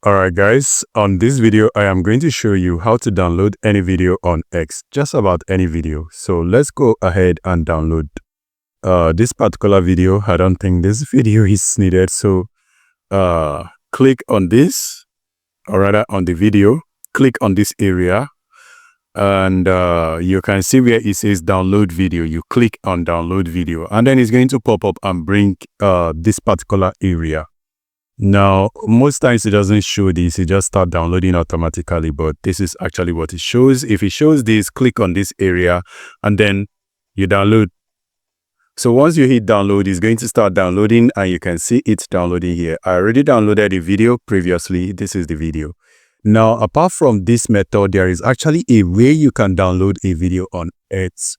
Alright guys, on this video I am going to show you how to download any video on X, just about any video. So let's go ahead and download this particular video. I don't think this video is needed, so click on this, or rather on the video, click on this area, and you can see where it says download video. You click on download video and then it's going to pop up and bring this particular area. Now, most times it doesn't show this, it just starts downloading automatically, but this is actually what it shows. If it shows this, click on this area and then you download. So once you hit download, it's going to start downloading and you can see it's downloading here. I already downloaded the video previously. This is the video. Now, apart from this method, there is actually a way you can download a video on X.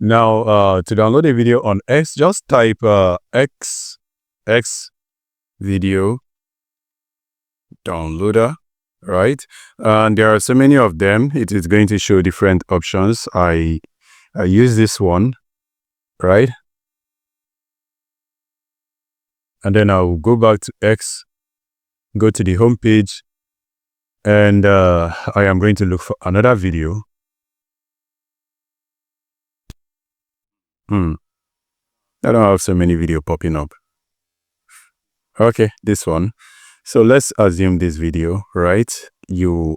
Now, to download a video on X, just type X video downloader, right? And there are so many of them. It is going to show different options. I use this one, right? And then I'll go back to X, go to the home page, and I am going to look for another video. I don't have so many videos popping up. Okay, this one. So let's assume this video, right? You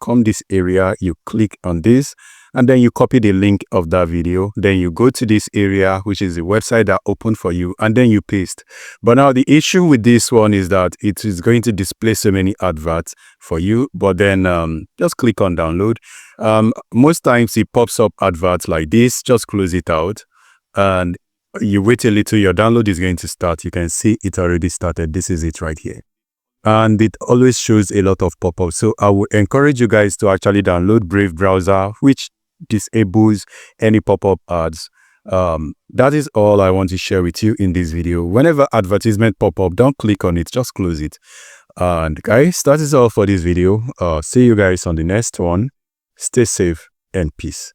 come this area, you click on this, and then you copy the link of that video. Then you go to this area, which is the website that opened for you, and then you paste. But now the issue with this one is that it is going to display so many adverts for you. But then just click on download. Most times it pops up adverts like this. Just close it out and you wait a little, your download is going to start. You can see it already started. This is it right here. And it always shows a lot of pop-ups. So I would encourage you guys to actually download Brave browser, which disables any pop-up ads. That is all I want to share with you in this video. Whenever advertisement pop up, don't click on it, just close it. And guys, that is all for this video. See you guys on the next one. Stay safe and peace.